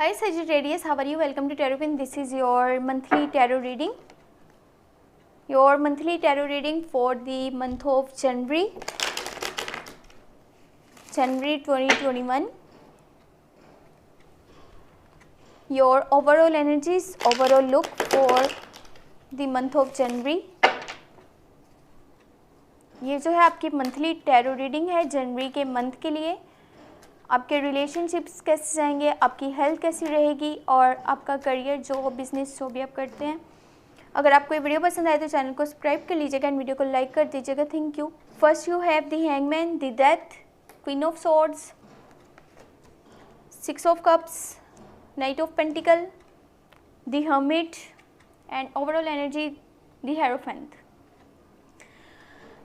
Hi Sagittarius, how are you? Welcome to Tarot Pin. This is your monthly tarot reading. Your monthly tarot reading for the month of January 2021. Your overall energies, overall look for the month of January. ये जो है आपकी monthly tarot reading है जनवरी के month के लिए। आपके relationships कैसे जाएंगे, आपकी हेल्थ कैसी रहेगी और आपका करियर, जो बिजनेस जो भी आप करते हैं। अगर आपको ये वीडियो पसंद आए तो चैनल को सब्सक्राइब कर लीजिएगा एंड वीडियो को लाइक कर दीजिएगा। Thank you. First you have the hangman, the death, queen of swords, 6 of cups, knight of pentacle, the hermit and overall energy the hierophant.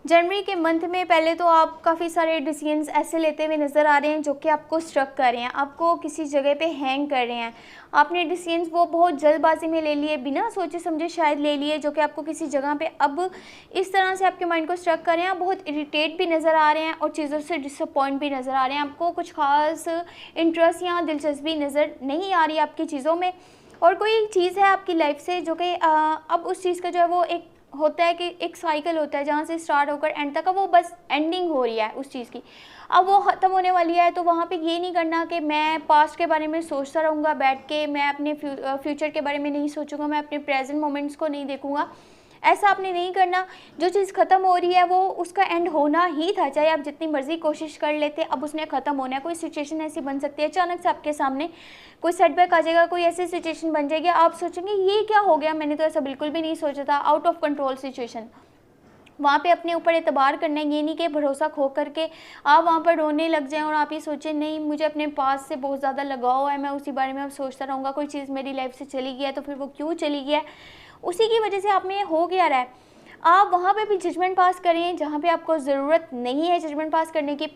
जनवरी के मंथ में पहले तो आप काफ़ी सारे डिसीजंस ऐसे लेते हुए नज़र आ रहे हैं जो कि आपको स्ट्रक कर रहे हैं, आपको किसी जगह पे हैंग कर रहे हैं। आपने डिसीजंस वो बहुत जल्दबाजी में ले लिए, बिना सोचे समझे शायद ले लिए, जो कि आपको किसी जगह पे अब इस तरह से आपके माइंड को स्ट्रक कर रहे हैं। आप बहुत इरिटेट भी नज़र आ रहे हैं और चीज़ों से डिसअपॉइंट भी नज़र आ रहे हैं। आपको कुछ खास इंटरेस्ट या दिलचस्पी नज़र नहीं आ रही आपकी चीज़ों में, और कोई चीज़ है आपकी लाइफ से जो कि अब उस चीज़ का जो है वो एक होता है कि एक साइकिल होता है जहाँ से स्टार्ट होकर एंड तक, अब वो बस एंडिंग हो रही है उस चीज़ की, अब वो ख़त्म होने वाली है। तो वहाँ पे ये नहीं करना कि मैं पास्ट के बारे में सोचता रहूँगा बैठ के, मैं अपने फ्यूचर के बारे में नहीं सोचूंगा, मैं अपने प्रेजेंट मोमेंट्स को नहीं देखूँगा। ऐसा आपने नहीं करना। जो चीज़ ख़त्म हो रही है वो उसका एंड होना ही था, चाहे आप जितनी मर्जी कोशिश कर लेते, अब उसने ख़त्म होना है। कोई सिचुएशन ऐसी बन सकती है, अचानक से आपके सामने कोई सेटबैक आ जाएगा, कोई ऐसी सिचुएशन बन जाएगी, आप सोचेंगे ये क्या हो गया, मैंने तो ऐसा बिल्कुल भी नहीं सोचा था। आउट ऑफ कंट्रोल सिचुएशन, वहाँ पे अपने ऊपर एतबार करना है। ये नहीं कि भरोसा खो करके आप वहाँ पर रोने लग जाएं और आप ये सोचें नहीं मुझे अपने पास से बहुत ज़्यादा लगाव है, मैं उसी बारे में अब सोचता रहूँगा। कोई चीज़ मेरी लाइफ से चली गई है तो फिर वो क्यों चली गई है, उसी की वजह से आप में हो गया रहा है। आप वहाँ पे भी जजमेंट पास करें जहाँ पे आपको ज़रूरत नहीं है जजमेंट पास करने की।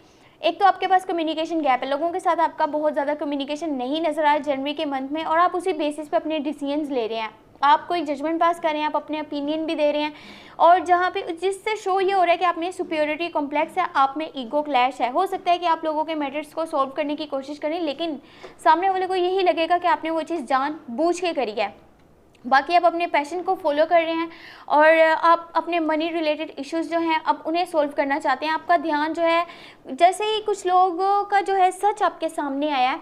एक तो आपके पास कम्युनिकेशन गैप है, लोगों के साथ आपका बहुत ज़्यादा कम्युनिकेशन नहीं नज़र आया जनवरी के मंथ में, और आप उसी बेसिस पे अपने डिसीजंस ले रहे हैं। आप कोई जजमेंट पास कर रहे हैं, आप अपने ओपिनियन भी दे रहे हैं, और जहाँ पे जिससे शो ये हो रहा है कि आप में सुपीरियरिटी कॉम्प्लेक्स है, आप में ईगो क्लैश है। हो सकता है कि आप लोगों के मैटर्स को सॉल्व करने की कोशिश करें, लेकिन सामने वाले को यही लगेगा कि आपने वो चीज़ जानबूझ के करी है। बाकी आप अपने पैशन को फॉलो कर रहे हैं और आप अपने मनी रिलेटेड इश्यूज़ जो हैं अब उन्हें सॉल्व करना चाहते हैं। आपका ध्यान जो है, जैसे ही कुछ लोगों का जो है सच आपके सामने आया है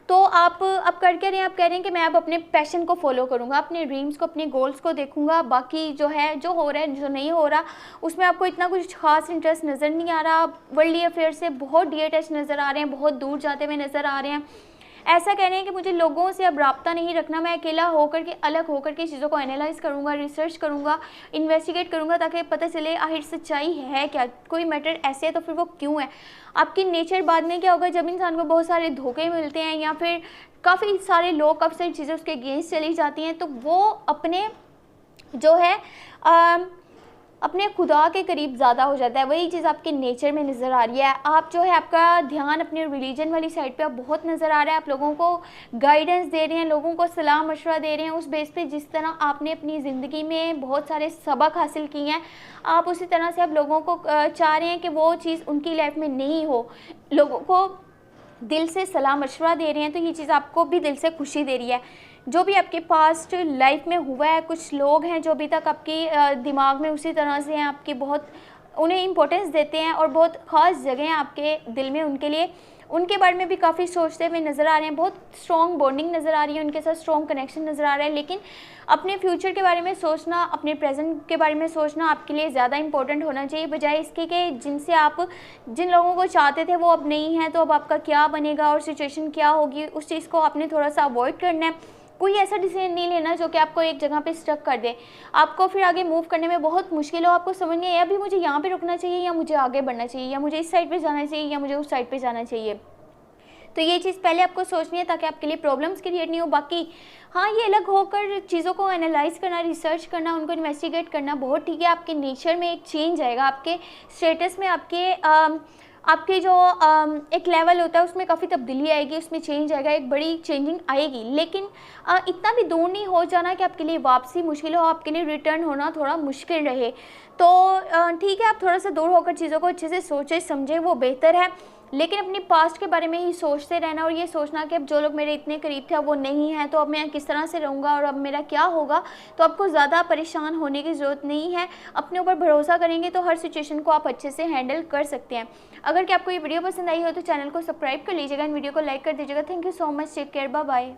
तो आप अब कर रहे हैं, आप कह रहे हैं कि मैं अब अपने पैशन को फॉलो करूंगा, अपने ड्रीम्स को, अपने गोल्स को देखूंगा। बाकी जो है, जो हो रहा है, जो नहीं हो रहा, उसमें आपको इतना कुछ खास इंटरेस्ट नज़र नहीं आ रहा। आप वर्ल्डली अफेयर से बहुत डिटैच नज़र आ रहे हैं, बहुत दूर जाते हुए नज़र आ रहे हैं। ऐसा कह रहे हैं कि मुझे लोगों से अब राब्ता नहीं रखना, मैं अकेला होकर के, अलग होकर के चीज़ों को एनालाइज करूंगा, रिसर्च करूंगा, इन्वेस्टिगेट करूंगा, ताकि पता चले आखिर सच्चाई है क्या, कोई मैटर ऐसे है तो फिर वो क्यों है। आपकी नेचर बाद में क्या होगा, जब इंसान को बहुत सारे धोखे मिलते हैं या फिर काफ़ी सारे लोग, काफ़ी सारी चीज़ें उसके अगेंस्ट चली जाती हैं, तो वो अपने जो है अपने खुदा के करीब ज़्यादा हो जाता है। वही चीज़ आपके नेचर में नज़र आ रही है। आप जो है, आपका ध्यान अपने रिलीजन वाली साइड पे अब बहुत नज़र आ रहा है। आप लोगों को गाइडेंस दे रहे हैं, लोगों को सलाह मशवरा दे रहे हैं उस बेस पे जिस तरह आपने अपनी ज़िंदगी में बहुत सारे सबक हासिल किए हैं, आप उसी तरह से अब लोगों को चाह रहे हैं कि वो चीज़ उनकी लाइफ में नहीं हो। लोगों को दिल से सलाह मशवरा दे रहे हैं, तो ये चीज़ आपको भी दिल से खुशी दे रही है। जो भी आपके पास्ट लाइफ में हुआ है, कुछ लोग हैं जो अभी तक आपकी दिमाग में उसी तरह से हैं, आपकी बहुत उन्हें इम्पोर्टेंस देते हैं और बहुत ख़ास जगह हैं आपके दिल में उनके लिए, उनके बारे में भी काफ़ी सोचते हुए नज़र आ रहे हैं। बहुत स्ट्रॉन्ग बॉन्डिंग नज़र आ रही है, उनके साथ स्ट्रॉन्ग कनेक्शन नज़र आ रहा है। लेकिन अपने फ्यूचर के बारे में सोचना, अपने प्रेजेंट के बारे में सोचना आपके लिए ज़्यादा इंपॉर्टेंट होना चाहिए, बजाय इसके कि जिनसे आप जिन लोगों को चाहते थे वो अब नहीं हैं, तो अब आपका क्या बनेगा और सिचुएशन क्या होगी, उस चीज़ को आपने थोड़ा सा अवॉइड करना है। कोई ऐसा डिसीजन नहीं लेना जो कि आपको एक जगह पे स्टक कर दे, आपको फिर आगे मूव करने में बहुत मुश्किल हो। आपको समझ में अभी मुझे यहाँ पे रुकना चाहिए या मुझे आगे बढ़ना चाहिए, या मुझे इस साइड पे जाना चाहिए या मुझे उस साइड पे जाना चाहिए। तो ये चीज़ पहले आपको सोचनी है ताकि आपके लिए प्रॉब्लम्स क्रिएट नहीं हो। बाकी हाँ, ये अलग होकर चीज़ों को एनालाइज करना, रिसर्च करना, उनको इन्वेस्टिगेट करना बहुत ठीक है। आपके नेचर में एक चेंज आएगा, आपके स्टेटस में, आपके जो एक लेवल होता है उसमें काफ़ी तब्दीली आएगी, उसमें चेंज आएगा, एक बड़ी चेंजिंग आएगी। लेकिन इतना भी दूर नहीं हो जाना कि आपके लिए वापसी मुश्किल हो, आपके लिए रिटर्न होना थोड़ा मुश्किल रहे। तो ठीक है, आप थोड़ा सा दूर होकर चीज़ों को अच्छे से सोचें समझें, वो बेहतर है। लेकिन अपनी पास्ट के बारे में ही सोचते रहना और ये सोचना कि अब जो लोग मेरे इतने करीब थे अब वो नहीं हैं, तो अब मैं किस तरह से रहूँगा और अब मेरा क्या होगा, तो आपको ज़्यादा परेशान होने की ज़रूरत नहीं है। अपने ऊपर भरोसा करेंगे तो हर सिचुएशन को आप अच्छे से हैंडल कर सकते हैं। अगर कि आपको ये वीडियो पसंद आई हो तो चैनल को सब्सक्राइब कर लीजिएगा, इन वीडियो को लाइक कर दीजिएगा। Thank you so much, take care, bye bye.